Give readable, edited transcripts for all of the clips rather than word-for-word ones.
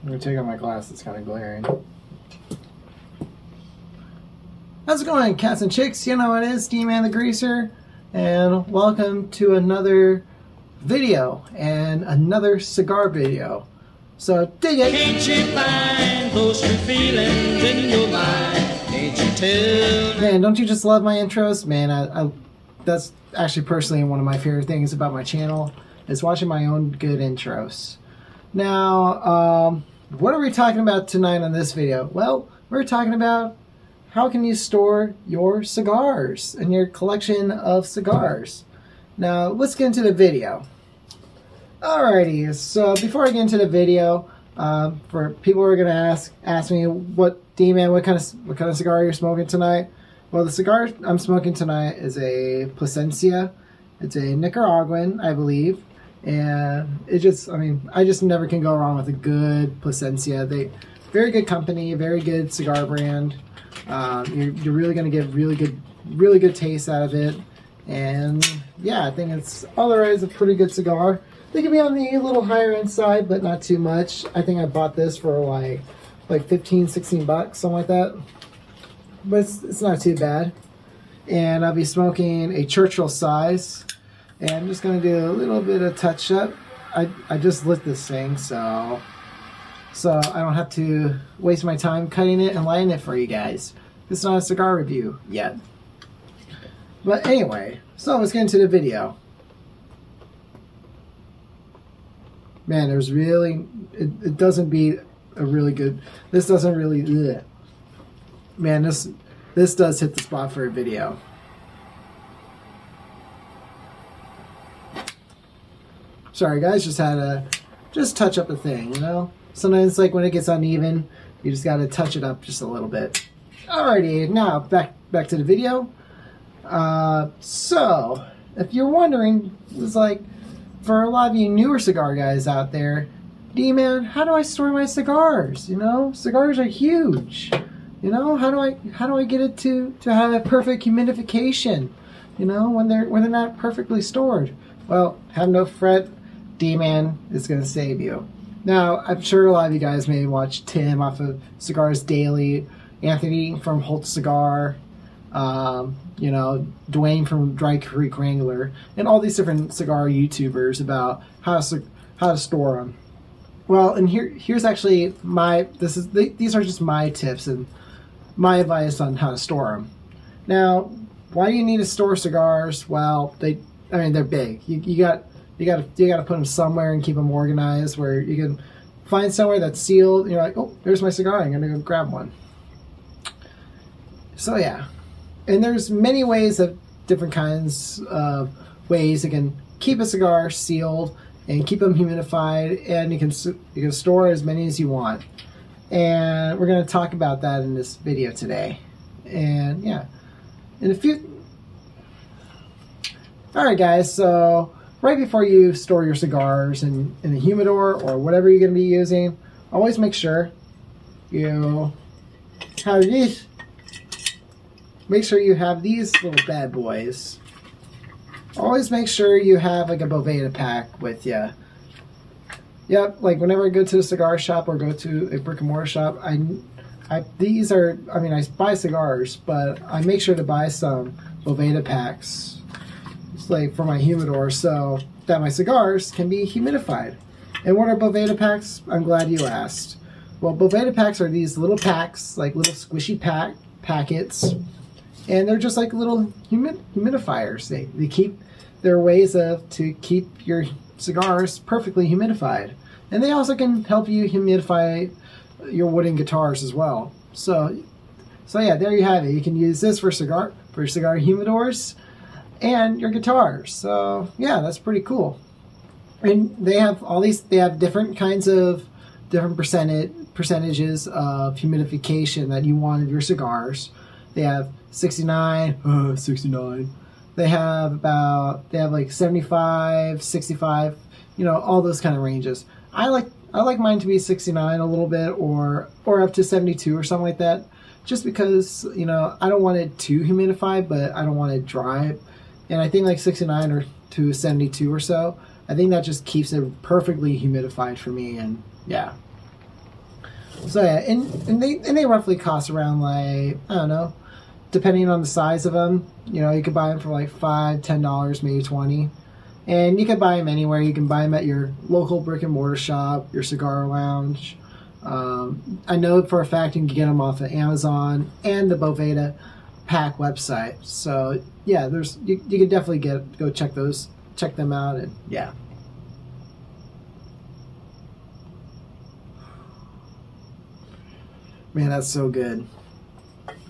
I'm gonna take out my glass, it's kind of glaring. How's it going, cats and chicks? You know what it is, D-Man the Greaser, and welcome to another video, and another cigar video. So, dig it! Can't you find those true feelings in your mind? Can't you tell? Man, don't you just love my intros? Man, I that's actually personally one of my favorite things about my channel, is watching my own good intros. Now, what are we talking about tonight on this video? Well, we're talking about how can you store your cigars and your collection of cigars. Now, let's get into the video. Alrighty, so before I get into the video, for people who are gonna ask me, D-Man, what kind of cigar you're smoking tonight? Well, the cigar I'm smoking tonight is a Plasencia. It's a Nicaraguan, I believe, and I just never can go wrong with a good Plasencia. Very good company, very good cigar brand. You're really gonna get really good taste out of it, and yeah, I think it's otherwise a pretty good cigar. They can be on the little higher end side, but not too much. I think I bought this for like 15, 16 bucks, something like that. But it's not too bad. And I'll be smoking a Churchill size. And I'm just going to do a little bit of touch up. I just lit this thing, so I don't have to waste my time cutting it and lighting it for you guys. It's not a cigar review yet. But anyway, so let's get into the video. Man, there's really, it doesn't beat a really good, this doesn't really, ugh. Man, this does hit the spot for a video. Sorry guys, just had to touch up a thing, you know? Sometimes like when it gets uneven, you just gotta touch it up just a little bit. Alrighty, now back to the video. So, if you're wondering, it's like, for a lot of you newer cigar guys out there, D-Man, how do I store my cigars? You know, cigars are huge. You know, how do I get it to have a perfect humidification? You know, when they're not perfectly stored. Well, have no fret, D-Man is gonna save you. Now, I'm sure a lot of you guys may watch Tim off of Cigars Daily, Anthony from Holt Cigar, you know, Dwayne from Dry Creek Wrangler, and all these different cigar YouTubers about how to store them. Well, and here's actually these are just my tips and my advice on how to store them. Now, why do you need to store cigars? Well, they're big. You got to put them somewhere and keep them organized where you can find somewhere that's sealed. And you're like, oh, there's my cigar. I'm gonna go grab one. So yeah. And there's many ways of different kinds of ways you can keep a cigar sealed and keep them humidified, and you can store as many as you want. And we're going to talk about that in this video today. And yeah, Alright guys, so right before you store your cigars in the humidor or whatever you're going to be using, always make sure you have these. Make sure you have these little bad boys. Always make sure you have like a Boveda pack with you. Yep, like whenever I go to a cigar shop or go to a brick and mortar shop, I buy cigars, but I make sure to buy some Boveda packs. It's like for my humidor, so that my cigars can be humidified. And what are Boveda packs? I'm glad you asked. Well, Boveda packs are these little packs, like little squishy packets. And they're just like little humidifiers. They're ways to keep your cigars perfectly humidified. And they also can help you humidify your wooden guitars as well. So yeah, there you have it. You can use this for cigar humidors and your guitars. So yeah, that's pretty cool. And they have different kinds of different percentages of humidification that you want in your cigars. They have 69. They have like 75, 65, you know, all those kind of ranges. I like mine to be 69 a little bit, or up to 72 or something like that, just because, you know, I don't want it too humidified, but I don't want it dry. And I think like 69 or to 72 or so, I think that just keeps it perfectly humidified for me. And yeah. So yeah, and they roughly cost around like, I don't know, depending on the size of them. You know, you could buy them for like $5, $10, maybe 20. And you can buy them anywhere. You can buy them at your local brick and mortar shop, your cigar lounge. I know for a fact you can get them off of Amazon and the Boveda Pack website. So yeah, you can definitely go check them out, and yeah. Man, that's so good.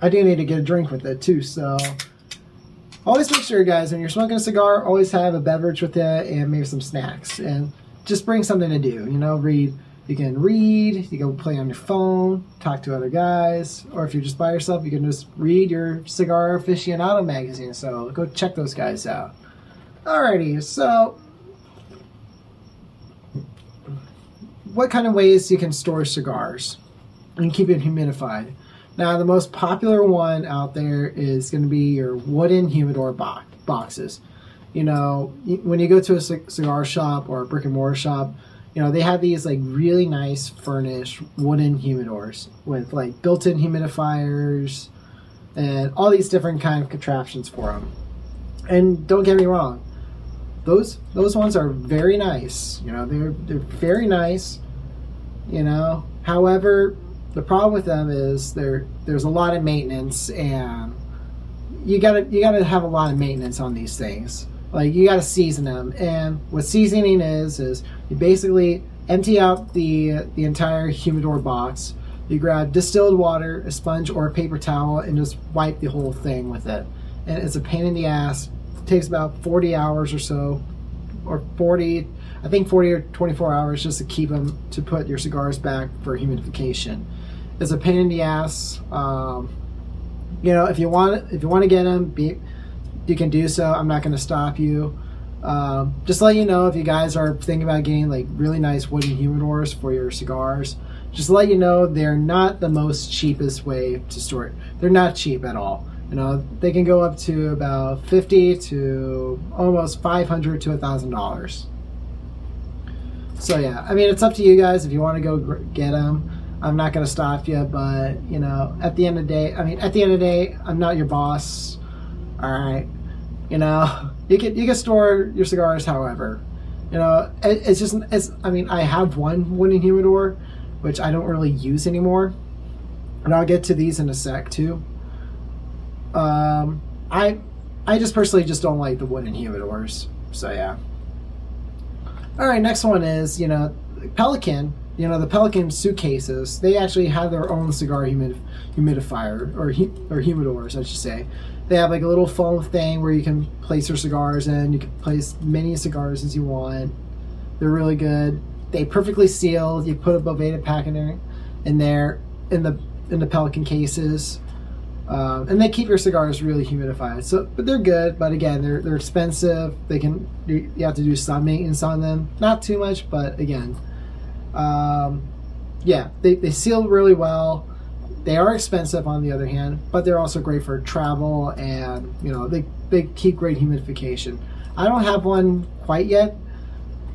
I do need to get a drink with it too, so always make sure, guys, when you're smoking a cigar, always have a beverage with it and maybe some snacks, and just bring something to do. You know, read. You can read, you can play on your phone, talk to other guys, or if you're just by yourself, you can just read your Cigar Aficionado magazine. So go check those guys out. Alrighty, so what kind of ways you can store cigars and keep it humidified? Now, the most popular one out there is going to be your wooden humidor boxes. You know, when you go to a cigar shop or a brick and mortar shop, you know, they have these like really nice furnished wooden humidors with like built-in humidifiers and all these different kind of contraptions for them. And don't get me wrong, those ones are very nice. You know, they're very nice. You know, however, the problem with them is there's a lot of maintenance, and you gotta have a lot of maintenance on these things. Like, you gotta season them, and what seasoning is you basically empty out the entire humidor box. You grab distilled water, a sponge, or a paper towel, and just wipe the whole thing with it. And it's a pain in the ass. It takes about 40 hours or so, or 40 or 24 hours just to keep them, to put your cigars back for humidification. It's a pain in the ass. You know, if you want to get them, you can do so. I'm not going to stop you. Just to let you know, if you guys are thinking about getting like really nice wooden humidors for your cigars, just to let you know, they're not the most cheapest way to store it. They're not cheap at all. You know, they can go up to about $50 to almost $500 to $1,000. So yeah, I mean, it's up to you guys if you want to go get them. I'm not going to stop you, but you know, at the end of the day, I'm not your boss. All right, you know, you can store your cigars however. You know, I mean, I have one wooden humidor, which I don't really use anymore, and I'll get to these in a sec too. I just personally just don't like the wooden humidors. So yeah. All right, next one is, you know, Pelican. You know, the Pelican suitcases, they actually have their own cigar humidifier, or humidors, I should say. They have like a little foam thing where you can place your cigars in. You can place many cigars as you want. They're really good. They perfectly seal. You put a Boveda pack in the Pelican cases, and they keep your cigars really humidified. So, but they're good. But again, they're expensive. You have to do some maintenance on them. Not too much, but again. Yeah, they seal really well. They are expensive on the other hand, but they're also great for travel, and you know, they keep great humidification. I don't have one quite yet,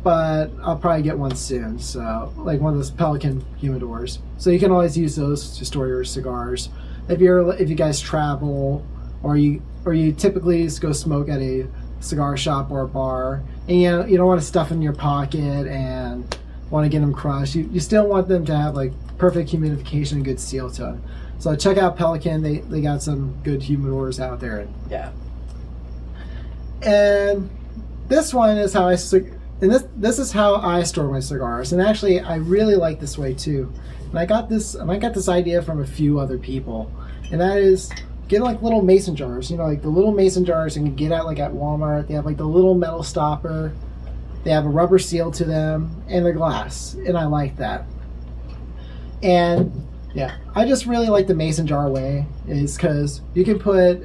but I'll probably get one soon. So like one of those Pelican humidors. So you can always use those to store your cigars. If you guys travel, or you typically just go smoke at a cigar shop or a bar, and you don't want to stuff in your pocket and want to get them crushed. You still want them to have like perfect humidification and good seal to them. So check out Pelican. They got some good humidors out there. And yeah. And this one is how this is how I store my cigars. And actually, I really like this way too. And I got this idea from a few other people, and that is get like little mason jars. You know, like the little mason jars you can get at like at Walmart. They have like the little metal stopper. They have a rubber seal to them, and they're glass, and I like that. And yeah, I just really like the mason jar way, is because you can put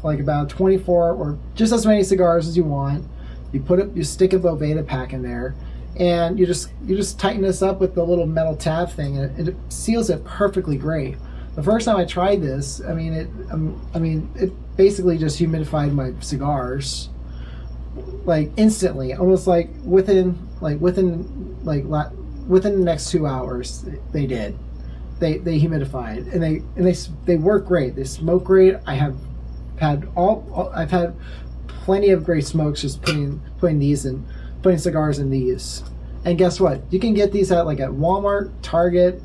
like about 24 or just as many cigars as you want. You stick a Boveda pack in there, and you just tighten this up with the little metal tab thing, and it seals it perfectly great. The first time I tried this, I mean it basically just humidified my cigars like instantly, almost like within the next 2 hours they did. they humidified, and they work great. They smoke great. I've had plenty of great smokes just putting cigars in these. And guess what? You can get these at Walmart, Target,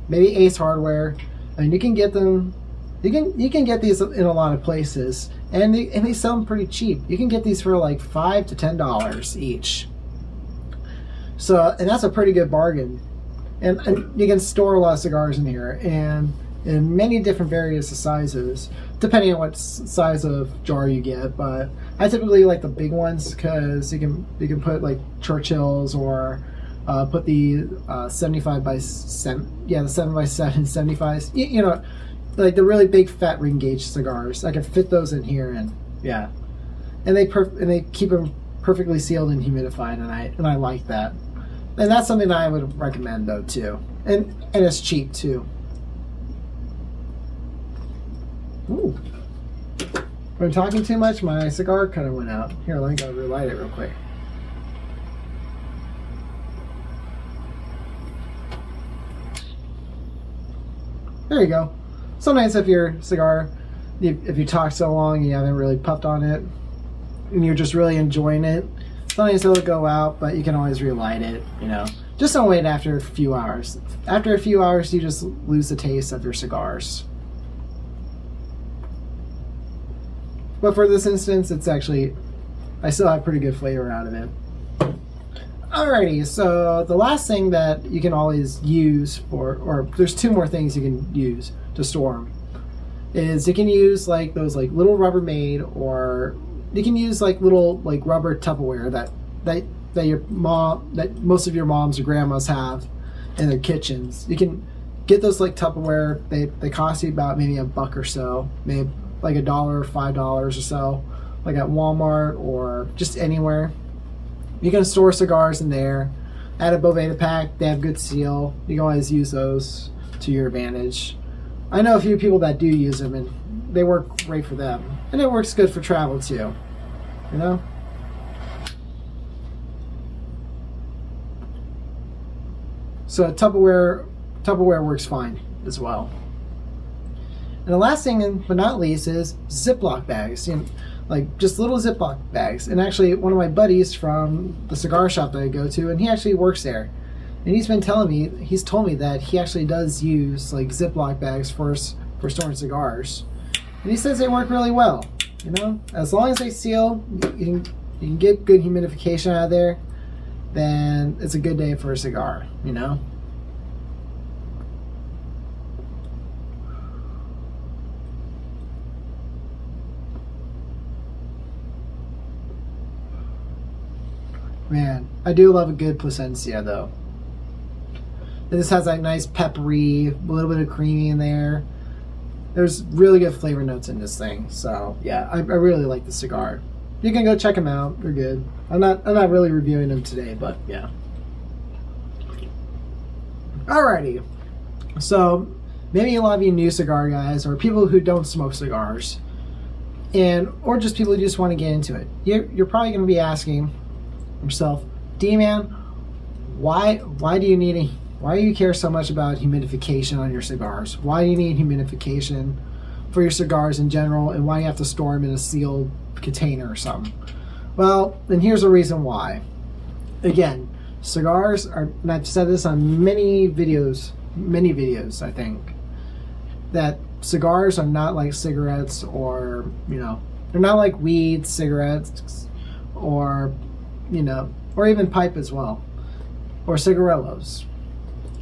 maybe Ace Hardware. I mean, you can get them. You can get these in a lot of places, and they sell them pretty cheap. You can get these for like $5 to $10 each. So, and that's a pretty good bargain. And you can store a lot of cigars in here, and in many different various sizes, depending on what size of jar you get. But I typically like the big ones because you can put like Churchills, or put the 75 by 7, the 7x7 75s. You know, like the really big fat ring gauge cigars. I can fit those in here, and and they keep them perfectly sealed and humidified, and I like that. And that's something that I would recommend though too, and it's cheap too. Ooh. If I'm talking too much, my cigar kind of went out. Here, let me go relight it real quick. There you go. Sometimes if your cigar, if you talk so long and you haven't really puffed on it, and you're just really enjoying it, sometimes it'll go out, but you can always relight it, you know. Just don't wait after a few hours. After a few hours, you just lose the taste of your cigars. But for this instance, it's actually, I still have pretty good flavor out of it. Alrighty, so the last thing that you can always use or there's two more things you can use to store them, is you can use like those like little Rubbermaid, or you can use like little like rubber Tupperware that most of your moms or grandmas have in their kitchens. You can get those like Tupperware. They cost you about maybe $1 or so, maybe like $1 or $5 or so, like at Walmart or just anywhere. You can store cigars in there. At a Boveda pack, they have good seal. You can always use those to your advantage. I know a few people that do use them, and they work great for them. And it works good for travel too, you know? So Tupperware works fine as well. And the last thing, but not least, is Ziploc bags. You know, like just little Ziploc bags. And actually, one of my buddies from the cigar shop that I go to, and he actually works there, and he's told me that he actually does use like Ziploc bags for storing cigars, and he says they work really well. You know, as long as they seal, you can get good humidification out of there, then it's a good day for a cigar. You know. Man, I do love a good Plasencia though. This has that nice peppery, a little bit of creamy in there. There's really good flavor notes in this thing. So yeah, I really like the cigar. You can go check them out. They're good. I'm not really reviewing them today, but yeah. Alrighty. So maybe a lot of you new cigar guys, or people who don't smoke cigars, or just people who just want to get into it. You're probably going to be asking yourself, D-Man, why do you care so much about humidification on your cigars? Why do you need humidification for your cigars in general, and why do you have to store them in a sealed container or something? Well, then here's the reason why. Again, cigars are, and I've said this on many videos I think, that cigars are not like cigarettes, or you know, they're not like weed, cigarettes, or you know, or even pipe as well, or cigarillos.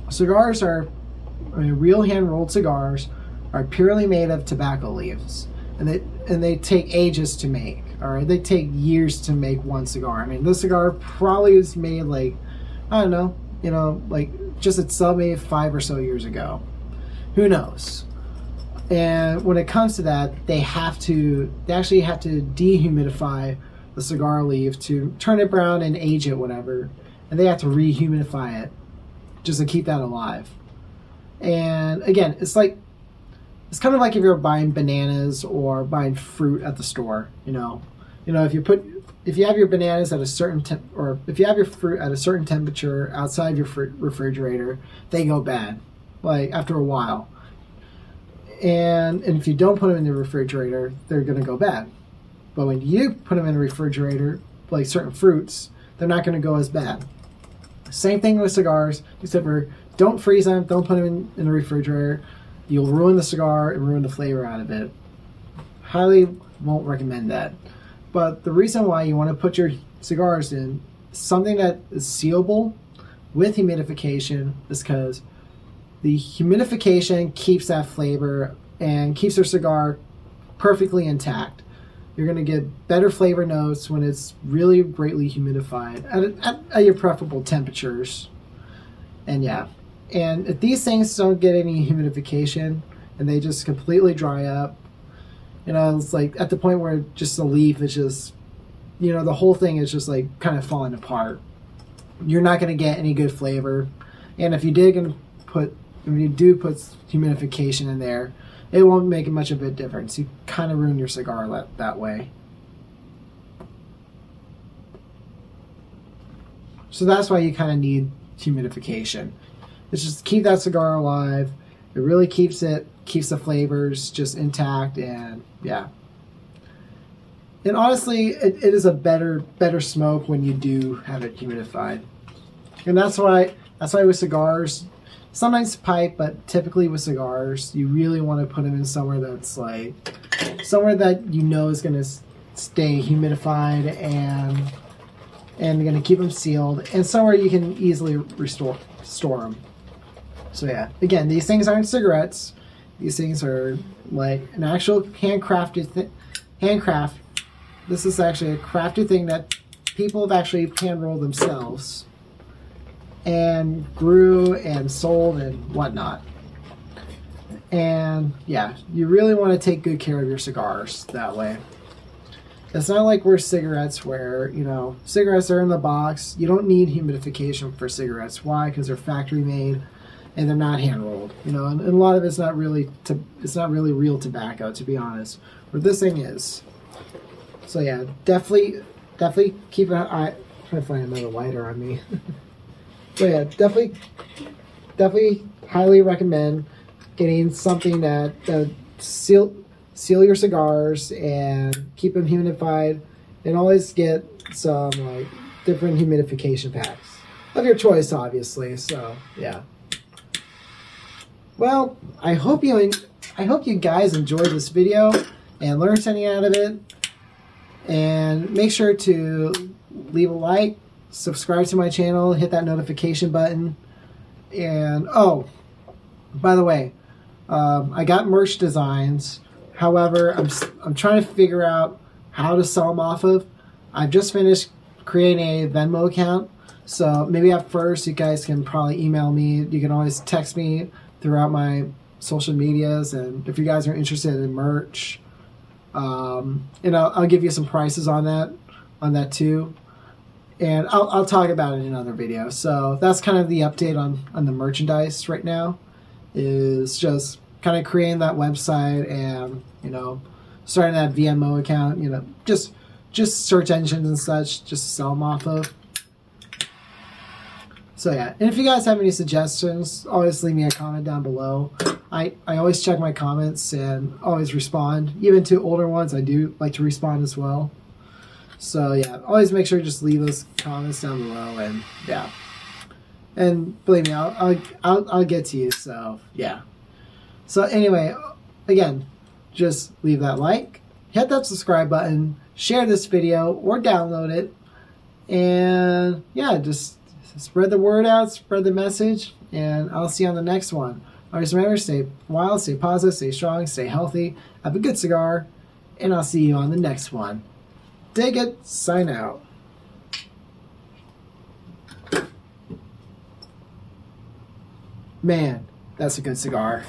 Cigars real hand-rolled cigars are purely made of tobacco leaves, and they take ages to make. All right, they take years to make one cigar. I mean, this cigar probably was made like, I don't know, you know, like just itself made 5 or so years ago. Who knows? And when it comes to that, they actually have to dehumidify the cigar leaf to turn it brown and age it, whatever, and they have to rehumidify it just to keep that alive. And again, it's kind of like if you're buying bananas or buying fruit at the store. You know, if you have your bananas at a certain or if you have your fruit at a certain temperature outside your refrigerator, they go bad. like after a while. And if you don't put them in the refrigerator, they're going to go bad. But when you put them in the refrigerator, like certain fruits, they're not going to go as bad. Same thing with cigars, except for don't freeze them, don't put them in the refrigerator. You'll ruin the cigar and ruin the flavor out of it. Highly won't recommend that. But the reason why you want to put your cigars in something that is sealable with humidification is because the humidification keeps that flavor and keeps your cigar perfectly intact. You're going to get better flavor notes when it's really greatly humidified at your preferable temperatures. And yeah, and if these things don't get any humidification and they just completely dry up, you know, it's like at the point where just the leaf is just, you know, the whole thing is just like kind of falling apart. You're not going to get any good flavor. And if you do put humidification in there, it won't make much of a difference. You kind of ruin your cigar that way. So that's why you kind of need humidification. It's just to keep that cigar alive. It really keeps the flavors just intact, and yeah. And honestly, it is a better smoke when you do have it humidified. And that's why with cigars, sometimes pipe, but typically with cigars, you really want to put them in somewhere that's like somewhere that you know is going to stay humidified and going to keep them sealed, and somewhere you can easily store them. So yeah, again, these things aren't cigarettes. These things are like an actual handcraft. This is actually a crafted thing that people have actually hand rolled themselves and grew and sold and whatnot. And yeah, you really want to take good care of your cigars that way. It's not like we're cigarettes where, you know, cigarettes are in the box. You don't need humidification for cigarettes. Why? Because they're factory made and they're not hand rolled. You know, and a lot of it's not really real tobacco, to be honest. But this thing is. So yeah, definitely keep an eye. I'm trying to find another lighter on me. So yeah, definitely highly recommend getting something that seal your cigars and keep them humidified, and always get some like different humidification packs of your choice, obviously. So yeah. Well, I hope you guys enjoyed this video and learned something out of it. And make sure to leave a like, subscribe to my channel, hit that notification button. And oh, by the way, I got merch designs. However, I'm trying to figure out how to sell them off of. I've just finished creating a Venmo account, so maybe at first you guys can probably email me. You can always text me throughout my social medias, and if you guys are interested in merch, and I'll give you some prices on that too, and I'll talk about it in another video. So that's kind of the update on the merchandise right now, is just kind of creating that website and, you know, starting that VMO account, you know, just search engines and such, just sell them off of. So yeah, and if you guys have any suggestions, always leave me a comment down below. I always check my comments and always respond. Even to older ones, I do like to respond as well. So yeah, always make sure to just leave those comments down below, and yeah. And believe me, I'll get to you. So yeah. So anyway, again, just leave that like, hit that subscribe button, share this video or download it, and yeah, just spread the word out, spread the message, and I'll see you on the next one. Always remember, stay wild, stay positive, stay strong, stay healthy, have a good cigar, and I'll see you on the next one. Dig it, sign out. Man, that's a good cigar.